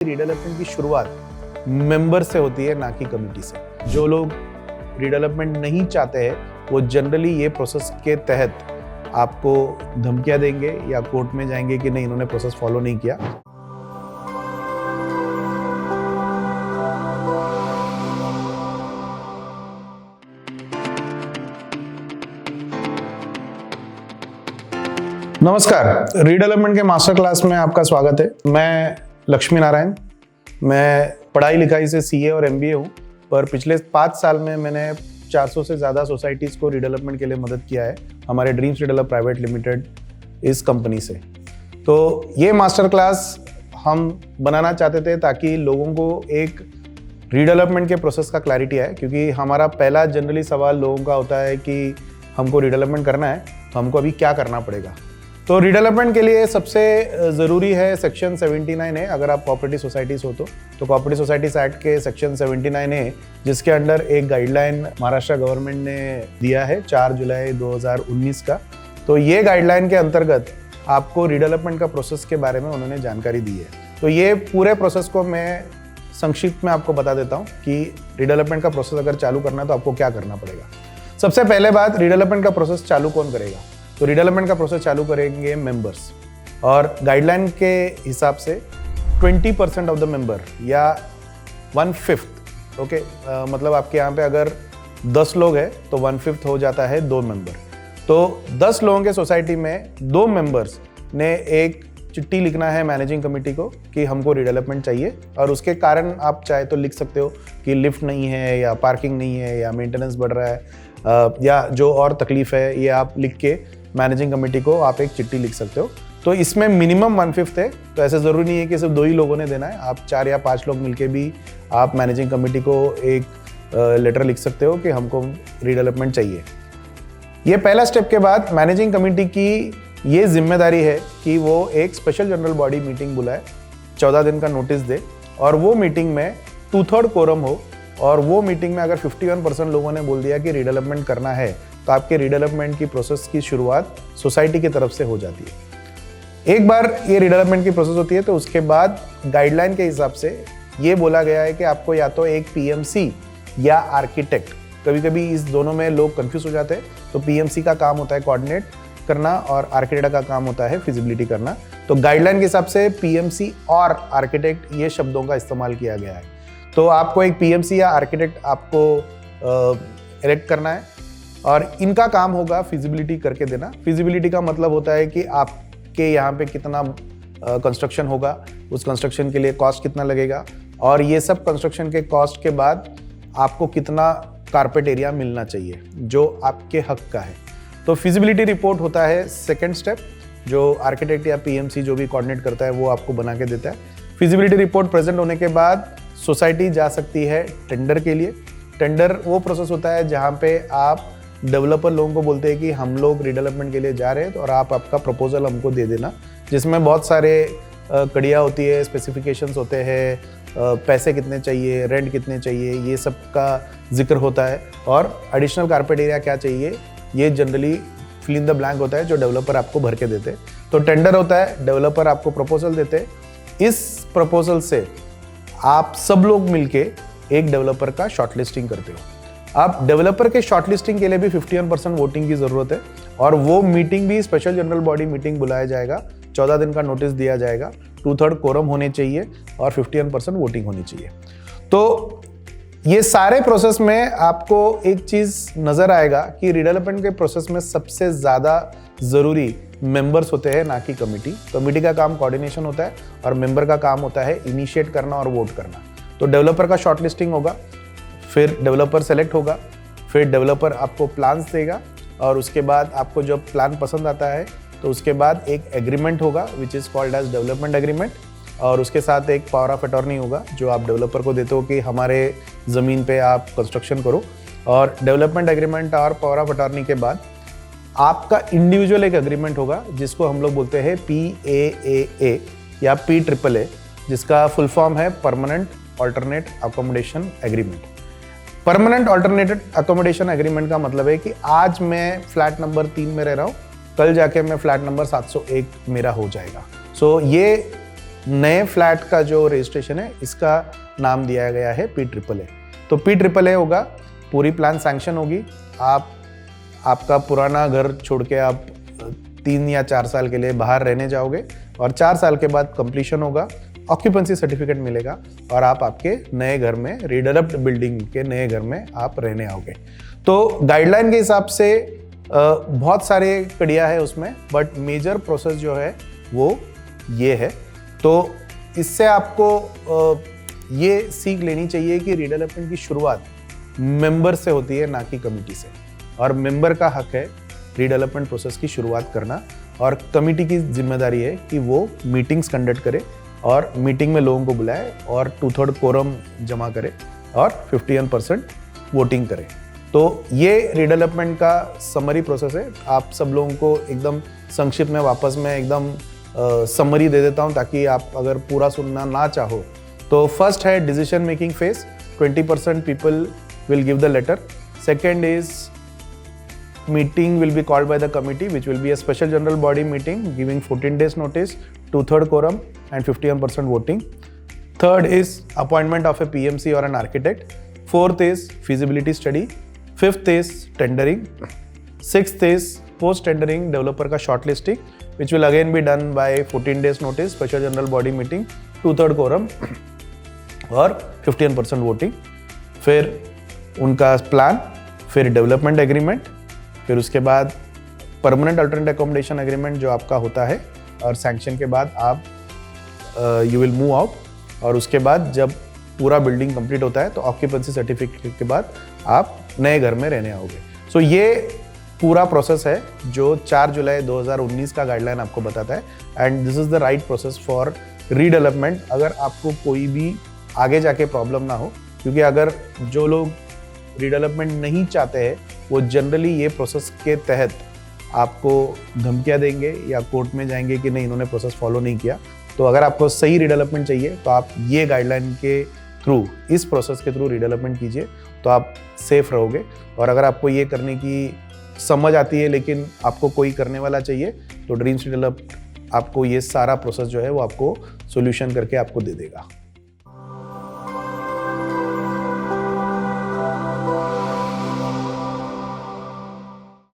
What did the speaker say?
Redevelopment की शुरुआत member से होती है, ना कि कमेटी से। जो लोग रीडेवलपमेंट नहीं चाहते हैं वो जनरली ये प्रोसेस के तहत आपको धमकियां देंगे या कोर्ट में जाएंगे कि नहीं, इन्होंने प्रोसेस फॉलो नहीं किया। नमस्कार, रीडेवलपमेंट के मास्टर क्लास में आपका स्वागत है। मैं लक्ष्मी नारायण, मैं पढ़ाई लिखाई से सीए और एमबीए हूँ, पर पिछले 5 साल में मैंने 400 से ज़्यादा सोसाइटीज़ को रीडेवलपमेंट के लिए मदद किया है हमारे ड्रीम्स रीडेवलप प्राइवेट लिमिटेड इस कंपनी से। तो ये मास्टर क्लास हम बनाना चाहते थे ताकि लोगों को एक रीडेवलपमेंट के प्रोसेस का क्लैरिटी आए, क्योंकि हमारा पहला जनरली सवाल लोगों का होता है कि हमको रीडेवलपमेंट करना है तो हमको अभी क्या करना पड़ेगा। तो रीडेवलपमेंट के लिए सबसे ज़रूरी है सेक्शन 79 है। अगर आप कोऑपरेटिव सोसाइटीज़ हो तो कोऑपरेटिव सोसाइटीज़ एक्ट के सेक्शन 79 है, जिसके अंडर एक गाइडलाइन महाराष्ट्र गवर्नमेंट ने दिया है 4 जुलाई 2019 का। तो ये गाइडलाइन के अंतर्गत आपको रीडेवलपमेंट का प्रोसेस के बारे में उन्होंने जानकारी दी है। तो ये पूरे प्रोसेस को मैं संक्षिप्त में आपको बता देता हूँ कि रीडेवलपमेंट का प्रोसेस अगर चालू करना है तो आपको क्या करना पड़ेगा। सबसे पहले बात, रीडेवलपमेंट का प्रोसेस चालू कौन करेगा? तो रीडेवलपमेंट का प्रोसेस चालू करेंगे मेंबर्स, और गाइडलाइन के हिसाब से 20% ऑफ द मेंबर या 1/5, ओके, मतलब आपके यहाँ पे अगर 10 लोग हैं तो 1/5 हो जाता है 2 मेंबर। तो 10 लोगों के सोसाइटी में 2 मेंबर्स ने एक चिट्ठी लिखना है मैनेजिंग कमेटी को कि हमको रीडेवलपमेंट चाहिए, और उसके कारण आप चाहे तो लिख सकते हो कि लिफ्ट नहीं है या पार्किंग नहीं है या मेंटेनेंस बढ़ रहा है या जो और तकलीफ है, ये आप लिख के मैनेजिंग कमेटी को आप एक चिट्ठी लिख सकते हो। तो इसमें मिनिमम 1/5 है, तो ऐसे ज़रूरी नहीं है कि सिर्फ 2 ही लोगों ने देना है। आप 4 या 5 लोग मिलके भी आप मैनेजिंग कमेटी को एक लेटर लिख सकते हो कि हमको रीडेवलपमेंट चाहिए। ये पहला स्टेप के बाद मैनेजिंग कमेटी की ये जिम्मेदारी है कि वो एक स्पेशल जनरल बॉडी मीटिंग बुलाए, 14 दिन का नोटिस दे, और वो मीटिंग में 2/3 कोरम हो, और वो मीटिंग में अगर 51% लोगों ने बोल दिया कि रीडेवलपमेंट करना है तो आपके रीडेवलपमेंट की प्रोसेस की शुरुआत सोसाइटी की तरफ से हो जाती है। एक बार ये रीडेवलपमेंट की प्रोसेस होती है तो उसके बाद गाइडलाइन के हिसाब से ये बोला गया है कि आपको या तो एक पीएमसी या आर्किटेक्ट, कभी कभी इस दोनों में लोग कंफ्यूज हो जाते हैं। तो पीएमसी का काम होता है कोऑर्डिनेट करना और आर्किटेक्ट का काम होता है फिजिबिलिटी करना। तो गाइडलाइन के हिसाब से पीएमसी और आर्किटेक्ट ये शब्दों का इस्तेमाल किया गया है। तो आपको एक पीएमसी या आर्किटेक्ट आपको इलेक्ट करना है, और इनका काम होगा फिजिबिलिटी करके देना। फिजिबिलिटी का मतलब होता है कि आपके यहाँ पे कितना कंस्ट्रक्शन होगा, उस कंस्ट्रक्शन के लिए कॉस्ट कितना लगेगा, और ये सब कंस्ट्रक्शन के कॉस्ट के बाद आपको कितना कारपेट एरिया मिलना चाहिए जो आपके हक का है। तो फिजिबिलिटी रिपोर्ट होता है सेकेंड स्टेप, जो आर्किटेक्ट या पीएमसी जो भी कोऑर्डिनेट करता है वो आपको बना के देता है। फिजिबिलिटी रिपोर्ट प्रेजेंट होने के बाद सोसाइटी जा सकती है टेंडर के लिए। टेंडर वो प्रोसेस होता है जहाँ पे आप डेवलपर लोगों को बोलते हैं कि हम लोग रीडेवलपमेंट के लिए जा रहे हैं और आप आपका प्रपोजल हमको दे देना, जिसमें बहुत सारे कड़ियाँ होती है, स्पेसिफिकेशंस होते हैं, पैसे कितने चाहिए, रेंट कितने चाहिए, ये सब का जिक्र होता है, और एडिशनल कारपेट एरिया क्या चाहिए ये generally fill in the blank होता है जो डेवलपर आपको भर के देते हैं। तो टेंडर होता है, डेवलपर आपको प्रपोजल देते हैं। इस प्रपोजल से आप सब लोग मिलके एक डेवलपर का शॉर्टलिस्टिंग करते हो। अब डेवलपर के शॉर्टलिस्टिंग के लिए भी 51% वोटिंग की ज़रूरत है, और वो मीटिंग भी स्पेशल जनरल बॉडी मीटिंग बुलाया जाएगा, 14 दिन का नोटिस दिया जाएगा, 2/3 कोरम होने चाहिए और 51% वोटिंग होनी चाहिए। तो ये सारे प्रोसेस में आपको एक चीज़ नज़र आएगा कि रीडेवलपमेंट के प्रोसेस में सबसे ज़्यादा ज़रूरी मेंबर्स होते हैं, ना कि कमेटी। कमेटी का काम कोऑर्डिनेशन होता है और मेंबर का काम होता है इनिशिएट करना और वोट करना। तो डेवलपर का शॉर्टलिस्टिंग होगा, फिर डेवलपर सेलेक्ट होगा, फिर डेवलपर आपको प्लान्स देगा, और उसके बाद आपको जब प्लान पसंद आता है तो उसके बाद एक एग्रीमेंट होगा which is called as development agreement, और उसके साथ एक पावर ऑफ अटॉर्नी होगा जो आप डेवलपर को देते हो कि हमारे ज़मीन पे आप कंस्ट्रक्शन करो। और डेवलपमेंट एग्रीमेंट और पावर ऑफ अटॉर्नी के बाद आपका इंडिविजुअल एक एग्रीमेंट होगा जिसको हम लोग बोलते हैं PAAA या PAAA, जिसका फुल फॉर्म है permanent alternate accommodation agreement. Permanent alternated accommodation agreement का मतलब है कि आज मैं फ्लैट नंबर 3 में रह रहा हूँ, कल जाके मैं फ्लैट नंबर 701 मेरा हो जाएगा। सो ये नए फ्लैट का जो रजिस्ट्रेशन है इसका नाम दिया गया है PAAA। तो PAAA होगा, पूरी प्लान सैंक्शन होगी, आपका पुराना घर छोड़ के आप 3 या 4 साल के लिए बाहर रहने जाओगे और 4 साल के बाद कंप्लीशन होगा, ऑक्यूपेंसी सर्टिफिकेट मिलेगा और आप आपके नए घर में, रीडेवलप्ड बिल्डिंग के नए घर में आप रहने आओगे। तो गाइडलाइन के हिसाब से बहुत सारे कड़िया है उसमें, बट मेजर प्रोसेस जो है वो ये है। तो इससे आपको ये सीख लेनी चाहिए कि रीडेवलपमेंट की शुरुआत मेंबर से होती है, ना कि कमिटी से, और मेंबर का हक है रीडेवलपमेंट प्रोसेस की शुरुआत करना, और कमिटी की जिम्मेदारी है कि वो मीटिंग्स कंडक्ट करे और मीटिंग में लोगों को बुलाए और 2/3 कोरम जमा करे और 51% वोटिंग करे। तो ये रीडेवलपमेंट का समरी प्रोसेस है। आप सब लोगों को एकदम संक्षिप्त में वापस में एकदम समरी दे देता हूँ, ताकि आप अगर पूरा सुनना ना चाहो तो फर्स्ट है decision making phase, 20% people will give the letter. Second is meeting will be called by the committee, which will be a special general body meeting giving 14 days notice, 2/3 quorum and 51% voting. Third is appointment of a PMC or an architect. Fourth is feasibility study. Fifth is tendering. Sixth is post tendering developer का shortlisting, which will again be done by 14 days notice, special general body meeting, 2/3 quorum और 51% voting. फिर उनका plan, फिर development agreement, फिर उसके बाद permanent alternate accommodation agreement जो आपका होता है, और सैंक्शन के बाद आप यू विल मूव आउट, और उसके बाद जब पूरा बिल्डिंग कंप्लीट होता है तो ऑक्यूपेंसी सर्टिफिकेट के बाद आप नए घर में रहने आओगे। सो ये पूरा प्रोसेस है जो 4 जुलाई 2019 का गाइडलाइन आपको बताता है, and this is the right process for redevelopment. अगर आपको कोई भी आगे जाके प्रॉब्लम ना हो, क्योंकि अगर जो लोग रीडेवलपमेंट नहीं चाहते हैं वो जनरली ये प्रोसेस के तहत आपको धमकियां देंगे या कोर्ट में जाएंगे कि नहीं, इन्होंने प्रोसेस फॉलो नहीं किया। तो अगर आपको सही रीडेवलपमेंट चाहिए तो आप ये गाइडलाइन के थ्रू, इस प्रोसेस के थ्रू रीडेवलपमेंट कीजिए, तो आप सेफ रहोगे। और अगर आपको ये करने की समझ आती है लेकिन आपको कोई करने वाला चाहिए, तो ड्रीम्स रीडेवलप आपको ये सारा प्रोसेस जो है वो आपको सोल्यूशन करके आपको दे देगा।